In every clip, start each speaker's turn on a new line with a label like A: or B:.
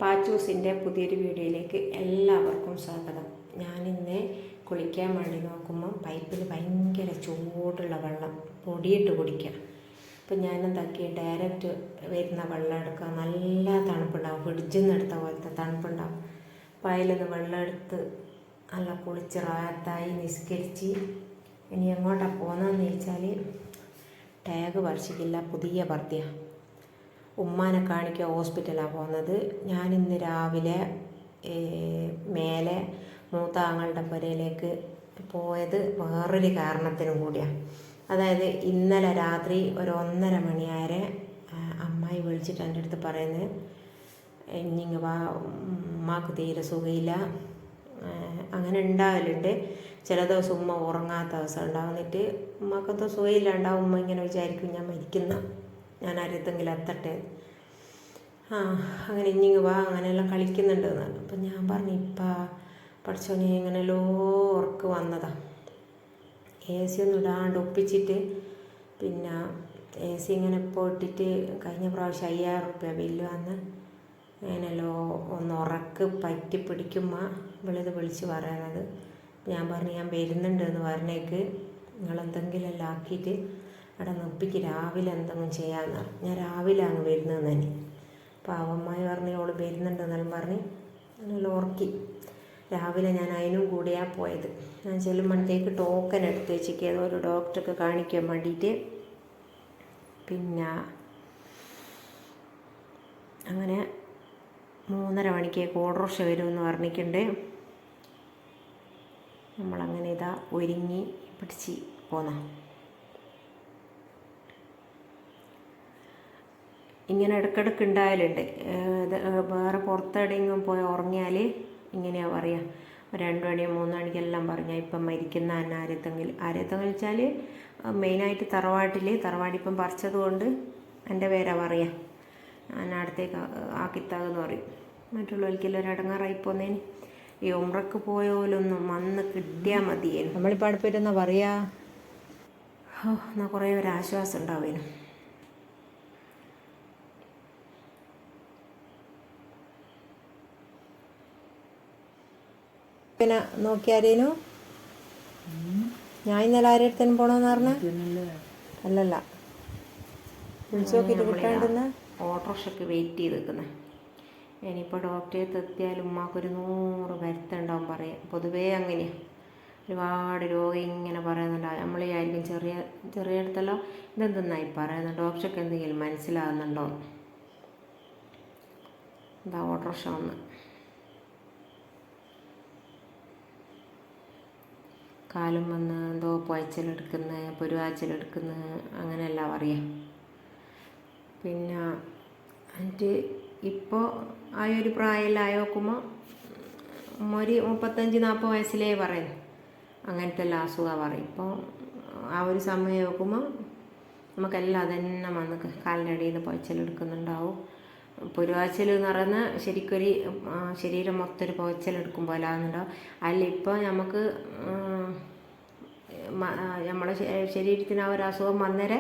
A: പാച്ചൂസിൻ്റെ പുതിയൊരു വീഡിയോയിലേക്ക് എല്ലാവർക്കും സ്വാഗതം. ഞാനിന്ന് കുളിക്കാൻ വേണ്ടി നോക്കുമ്പം പൈപ്പിൽ ഭയങ്കര ചൂടുള്ള വെള്ളം പൊടിയിട്ട് കുടിക്കുക. അപ്പം ഞാനെന്താക്കി ഡയറക്റ്റ് വരുന്ന വെള്ളം എടുക്കുക. നല്ല തണുപ്പുണ്ടാവും, ഫ്രിഡ്ജിൽ നിന്ന് എടുത്ത പോലത്തെ തണുപ്പുണ്ടാവും. അപ്പം അതിലൊന്ന് വെള്ളം എടുത്ത് നല്ല കുളിച്ച് റാത്തായി നിസ്കരിച്ച് ഇനി എങ്ങോട്ടാണ് പോകുന്നതെന്ന് ചോദിച്ചാൽ ടാഗ് പറിച്ചിട്ടില്ല, പുതിയ ഭർത്തിയാണ്. ഉമ്മാനെ കാണിക്കുക ഹോസ്പിറ്റലാണ് പോകുന്നത്. ഞാനിന്ന് രാവിലെ മേലെ മൂത്ത ആങ്ങളുടെ പുരയിലേക്ക് പോയത് വേറൊരു കാരണത്തിനും കൂടിയാണ്. അതായത് ഇന്നലെ രാത്രി ഒരു 1:30 മണിയാരെ അമ്മായി വിളിച്ചിട്ട് എൻ്റെ അടുത്ത് പറയുന്നത്, ഇനിങ്ങ വാ, ഉമ്മാക്ക് തീരെ സുഖമില്ല. അങ്ങനെ ഉണ്ടാവലുണ്ട്. ചില ദിവസം ഉമ്മ ഉറങ്ങാത്ത ദിവസം ഉണ്ടാവുന്നിട്ട് ഉമ്മക്കെന്തോ സുഖമില്ല ഉണ്ടാവും. ഉമ്മ ഇങ്ങനെ വിചാരിക്കും ഞാൻ മരിക്കുന്ന, ഞാൻ ആരെത്തെങ്കിലും എത്തട്ടെ. അങ്ങനെ ഇഞ്ഞിങ്ങ് വാ, അങ്ങനെയെല്ലാം കളിക്കുന്നുണ്ടെന്ന്. അപ്പം ഞാൻ പറഞ്ഞു ഇപ്പം പഠിച്ചോനെ എങ്ങനെയല്ലോ ഉറക്ക് വന്നതാണ്. AC ഒന്നും ഇടാണ്ട് ഒപ്പിച്ചിട്ട് പിന്നെ AC ഇങ്ങനെ ഇപ്പോൾ ഇട്ടിട്ട് കഴിഞ്ഞ പ്രാവശ്യം 5000 റുപ്യ ബില്ല് വന്ന് അങ്ങനെയല്ലോ ഒന്ന് ഉറക്ക് പറ്റി പിടിക്കുമ്പോൾ വിളിത് വിളിച്ച് പറയുന്നത്. ഞാൻ പറഞ്ഞു ഞാൻ വരുന്നുണ്ട് എന്ന് പറഞ്ഞേക്ക്, നിങ്ങളെന്തെങ്കിലും എല്ലാം ആക്കിയിട്ട് അവിടെ നിർപ്പിക്ക്, രാവിലെ എന്തെങ്കിലും ചെയ്യാമെന്ന്. ഞാൻ രാവിലെ അങ്ങ് വരുന്നത് തന്നെ. അപ്പോൾ അവന്മാർ പറഞ്ഞ് അവൾ വരുന്നുണ്ടെന്നെല്ലാം പറഞ്ഞ് അങ്ങനെല്ലാം ഉറക്കി. രാവിലെ ഞാൻ അതിനും കൂടിയാണ് പോയത്. ഞാൻ ചെല്ലുമ്പോഴത്തേക്ക് ടോക്കൺ എടുത്ത് വെച്ചിട്ട് ഏതോ ഒരു ഡോക്ടർക്ക് കാണിക്കാൻ വേണ്ടിയിട്ട്. പിന്നെ അങ്ങനെ 3:30 മണിക്കേക്ക് ഓട്ടോറിക്ഷ വരുമെന്ന് പറഞ്ഞിട്ടുണ്ട്. നമ്മളങ്ങനെ ഇതാ ഒരുങ്ങി പിടിച്ച് പോന്ന. ഇങ്ങനെ ഇടയ്ക്കിടയ്ക്ക് ഉണ്ടായാലുണ്ട്. വേറെ പുറത്തെവിടെയെങ്കിലും പോയി ഉറങ്ങിയാൽ ഇങ്ങനെയാണ് പറയുക. 2 മണി 3 മണിക്കെല്ലാം പറഞ്ഞാൽ ഇപ്പം മരിക്കുന്ന തന്നെ ആരെത്തെങ്കിലും വെച്ചാൽ മെയിനായിട്ട് തറവാടിപ്പം പറിച്ചത് കൊണ്ട് എൻ്റെ പേരാ പറയുക. ഞാൻ അടുത്തേക്ക് ആക്കിത്താകെന്ന് പറയും. മറ്റുള്ളവർക്കെല്ലാം ഒരു ഇടങ്ങാറായി പോന്നേന്. ഈ ഉംറക്ക് പോയോലൊന്നും വന്ന് കിട്ടിയാൽ മതിയേനും. നമ്മളിപ്പോൾ അടുപ്പിരുന്ന പറയാ, എന്നാൽ കുറേ ഒരു ആശ്വാസം ഉണ്ടാവേനും. പിന്നെ നോക്കിയാരേനു ഞാൻ ഇന്നലെ ആരെടുത്തേനും പോകണമെന്ന് പറഞ്ഞ അല്ലല്ല വിളിച്ചു നോക്കിയിട്ട് കിട്ടാണ്ടെന്ന് ഓട്ടോറിക്ഷയ്ക്ക് വെയിറ്റ് ചെയ്ത് നിൽക്കുന്നത്. ഇനിയിപ്പോൾ ഡോക്ടറെ എത്തിയാലും ഉമ്മാക്കൊരു 100 വരുത്തുണ്ടാവും പറയാം. പൊതുവേ അങ്ങനെയാണ്. ഒരുപാട് രോഗം ഇങ്ങനെ പറയുന്നുണ്ടാവും. നമ്മൾ വിചാരിക്കും ചെറിയ അടുത്തെല്ലാം ഇതെന്തെന്നായി പറയുന്നത്, ഡോക്ടർക്ക് എന്തെങ്കിലും മനസ്സിലാകുന്നുണ്ടോ. എന്താ ഓട്ടോറിക്ഷ വന്ന് കാലും വന്ന് എന്തോ പുഴച്ചിലെടുക്കുന്ന പൊരുവാച്ചിലെടുക്കുന്ന അങ്ങനെയല്ല പറയാം. പിന്നെ എന്നിട്ട് ഇപ്പോൾ ആ ഒരു പ്രായമെല്ലാം നോക്കുമ്പോൾ ഒരു 35-40 വയസ്സിലേ പറയുന്നു അങ്ങനത്തെ എല്ലാം അസുഖം പറയും. ഇപ്പോൾ ആ ഒരു സമയം നോക്കുമ്പോൾ നമുക്കെല്ലാം അതന്നെ വന്ന് കാലിൻ്റെ അടിയിൽ നിന്ന് പുഴച്ചിലെടുക്കുന്നുണ്ടാവും. പൊരുവാച്ചൽ എന്ന് പറയുന്ന ശരിക്കൊരു ശരീരം മൊത്തം ഒരു പുഴച്ചിലെടുക്കും പോലെ ആകുന്നുണ്ടാവും. അതിൽ ഇപ്പോൾ നമുക്ക് നമ്മളെ ശരീരത്തിന് ആ ഒരു അസുഖം വന്നേരെ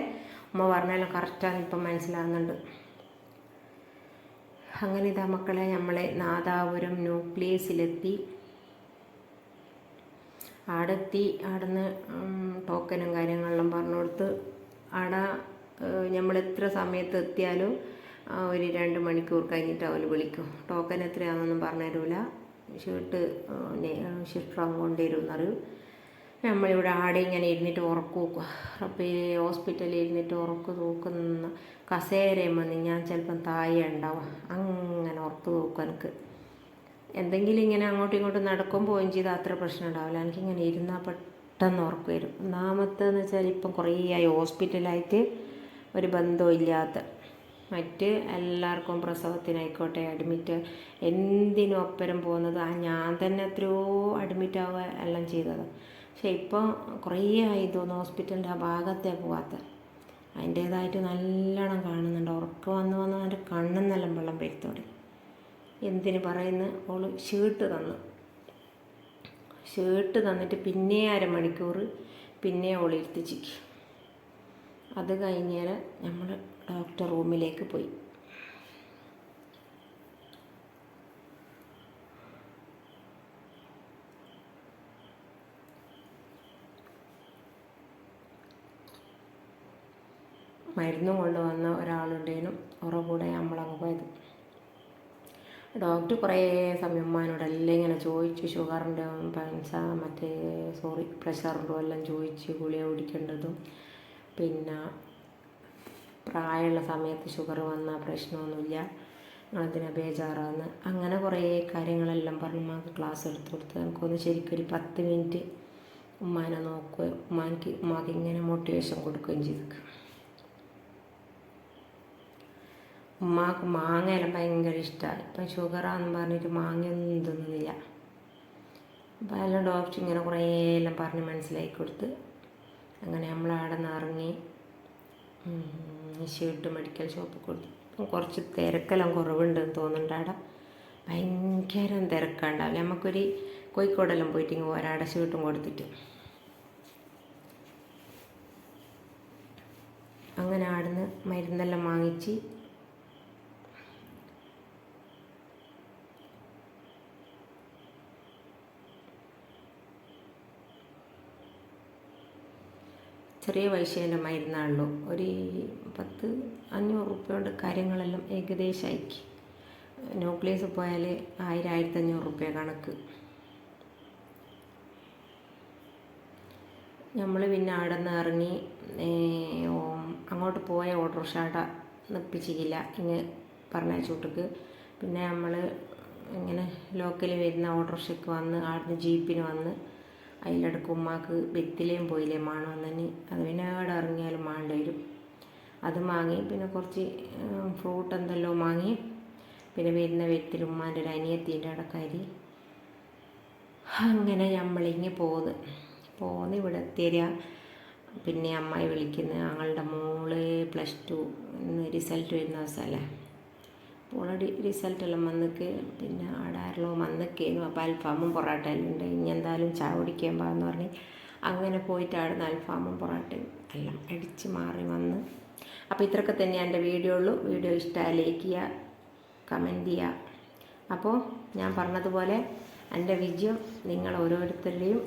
A: ഉമ്മ പറഞ്ഞാലും കറക്റ്റാണ് ഇപ്പം മനസ്സിലാകുന്നുണ്ട്. അങ്ങനെ ഇതാ മക്കളെ നമ്മളെ നാദാപുരം ന്യൂക്ലിയസിലെത്തി. അവിടുന്ന് ടോക്കനും കാര്യങ്ങളെല്ലാം പറഞ്ഞു കൊടുത്ത് അവിടെ നമ്മൾ എത്ര സമയത്ത് എത്തിയാലും ഒരു 2 മണിക്കൂർ കഴിഞ്ഞിട്ട് അവർ വിളിക്കും. ടോക്കൻ എത്രയാണെന്നൊന്നും പറഞ്ഞു തരില്ല. ഷിഫ്റ്റ് കൊണ്ടുവരുമെന്ന് അറിയും. നമ്മളിവിടെ ആടെ ഇങ്ങനെ ഇരുന്നിട്ട് ഉറക്കം നോക്കുക. അപ്പോൾ ഈ ഹോസ്പിറ്റലിൽ ഇരുന്നിട്ട് ഉറക്കം തൂക്കുന്ന കസേരയും വന്ന് ഞാൻ ചിലപ്പം താഴെ ഉണ്ടാവും. അങ്ങനെ ഉറക്കം തൂക്കും. എനിക്ക് എന്തെങ്കിലും ഇങ്ങനെ അങ്ങോട്ടും ഇങ്ങോട്ടും നടക്കുമ്പോൾ പോയും ചെയ്താൽ അത്ര പ്രശ്നം ഉണ്ടാവില്ല. എനിക്കിങ്ങനെ ഇരുന്നാൽ പെട്ടെന്ന് ഉറക്കം വരും. ഒന്നാമത്തെന്ന് വെച്ചാൽ ഇപ്പം കുറേ ആയി ഹോസ്പിറ്റലായിട്ട് ഒരു ബന്ധവും ഇല്ലാത്ത. മറ്റ് എല്ലാവർക്കും പ്രസവത്തിനായിക്കോട്ടെ അഡ്മിറ്റ് എന്തിനും ഒപ്പരം പോകുന്നത് ഞാൻ തന്നെ എത്രയോ അഡ്മിറ്റ് ആവുക എല്ലാം ചെയ്തതാണ്. പക്ഷെ ഇപ്പോൾ കുറേ ആയി തോന്നുന്നു ഹോസ്പിറ്റലിൻ്റെ ആ ഭാഗത്തേ പോകാത്ത. അതിൻ്റേതായിട്ട് നല്ലോണം കാണുന്നുണ്ട്. ഉറക്കം വന്ന് എൻ്റെ കണ്ണെന്നെല്ലാം വെള്ളം വരുത്തോടെ. എന്തിന് പറയുന്നു, അവൾ ഷേർട്ട് തന്നിട്ട് പിന്നെ 1/2 മണിക്കൂർ പിന്നെ അവൾ ഇരുത്തിച്ചിക്ക്. അത് കഴിഞ്ഞാൽ നമ്മൾ ഡോക്ടർ റൂമിലേക്ക് പോയി. മരുന്നും കൊണ്ടുവന്ന ഒരാളുണ്ടേനും അവരുടെ കൂടെ നമ്മളങ്ങ് പോയത്. ഡോക്ടർ കുറേ സമയം ഉമ്മാനോടെല്ലാം ഇങ്ങനെ ചോദിച്ചു, ഷുഗറിൻ്റെ പ്രഷറിൻ്റെ എല്ലാം ചോദിച്ച് ഗുളിക കുടിക്കേണ്ടതും, പിന്നെ പ്രായമുള്ള സമയത്ത് ഷുഗർ വന്നാൽ പ്രശ്നമൊന്നുമില്ല, അതിനെ ബേജാറാന്ന്, അങ്ങനെ കുറേ കാര്യങ്ങളെല്ലാം പറഞ്ഞ് ഉമ്മാക്ക് ക്ലാസ് എടുത്ത് കൊടുത്ത് എനിക്കൊന്ന് ശരിക്കൊരു 10 മിനിറ്റ് ഉമ്മാനെ നോക്കുകയും ഉമ്മാക്ക് ഇങ്ങനെ മോട്ടിവേഷൻ കൊടുക്കുകയും ചെയ്തു. ഉമ്മാക്ക് മാങ്ങയെല്ലാം ഭയങ്കര ഇഷ്ടമായി. ഇപ്പം ഷുഗറാന്ന് പറഞ്ഞിട്ട് മാങ്ങയൊന്നും തിന്നുന്നില്ല. അപ്പം എല്ലാം ഡോക്ടർ ഇങ്ങനെ കുറേ എല്ലാം പറഞ്ഞ് മനസ്സിലാക്കി കൊടുത്ത് അങ്ങനെ നമ്മളവിടെ നിന്ന് ഇറങ്ങി ഷീട്ട് മെഡിക്കൽ ഷോപ്പിൽ കൊടുത്തു. ഇപ്പം കുറച്ച് തിരക്കെല്ലാം കുറവുണ്ടെന്ന് തോന്നുന്നുണ്ട്. അവിടെ ഭയങ്കര തിരക്കുണ്ടാവില്ല. നമുക്കൊരു കോഴിക്കോടെല്ലാം പോയിട്ട് ഇങ്ങ് ഒരാടെ ഷീട്ടും കൊടുത്തിട്ട് അങ്ങനെ അവിടുന്ന് മരുന്നെല്ലാം വാങ്ങിച്ച് ചെറിയ പൈസേൻ്റെ മരുന്നാണല്ലോ. ഒരു 500 റുപ്യ കൊണ്ട് കാര്യങ്ങളെല്ലാം ഏകദേശം ആയിക്ക്. ന്യൂക്ലിയസ് പോയാൽ 1000-1500 റുപ്യ കണക്ക്. നമ്മൾ പിന്നെ അവിടെ നിന്ന് ഇറങ്ങി അങ്ങോട്ട് പോയ ഓട്ടോറിക്ഷ അവിടെ നിപ്പിച്ചില്ല, ഇങ്ങനെ പറഞ്ഞ ചൂട്ടക്ക്. പിന്നെ നമ്മൾ ഇങ്ങനെ ലോക്കലിൽ വരുന്ന ഓട്ടോറിക്ഷയ്ക്ക് വന്ന് അവിടുന്ന് ജീപ്പിന് വന്ന് അതിലിടക്ക് ഉമ്മാക്ക് വെറ്റിലയും പോയില്ലേ മാണമെന്നു. അത് പിന്നെ അവിടെ ഇറങ്ങിയാലും മാണ്ട വരും. അത് വാങ്ങി, പിന്നെ കുറച്ച് ഫ്രൂട്ട് എന്തെല്ലോ വാങ്ങി. പിന്നെ വരുന്ന വെറ്റിൽ ഉമ്മാൻ്റെ ഒരു അനിയത്തിൻ്റെ അടക്കാരി. അങ്ങനെ നമ്മളിങ്ങ് പോന്ന് ഇവിടെ എത്തിയ പിന്നെ അമ്മായി വിളിക്കുന്നു, ഞങ്ങളുടെ മോള് +2 റിസൾട്ട് വരുന്ന ദിവസമല്ലേ. ഓൾറെഡി റിസൾട്ടെല്ലാം വന്നിക്ക്. പിന്നെ അവിടെ ആരെല്ലാം വന്നിക്കേനു. അപ്പോൾ അൽഫാമും പൊറോട്ട എല്ലാം ഉണ്ട്, ഇനി എന്തായാലും ചായ കുടിക്കാൻ പാന്ന് പറഞ്ഞ് അങ്ങനെ പോയിട്ട് അവിടെ അൽഫാമും പൊറോട്ടയും എല്ലാം അടിച്ച് മാറി വന്ന്. അപ്പോൾ ഇത്രയൊക്കെ തന്നെയാണ് എൻ്റെ വീഡിയോ ഉള്ളൂ. വീഡിയോ ഇഷ്ടമായി ലൈക്ക് ചെയ്യുക, കമൻറ്റ് ചെയ്യുക. അപ്പോൾ ഞാൻ പറഞ്ഞതുപോലെ എൻ്റെ വിജയം നിങ്ങൾ ഓരോരുത്തരുടെയും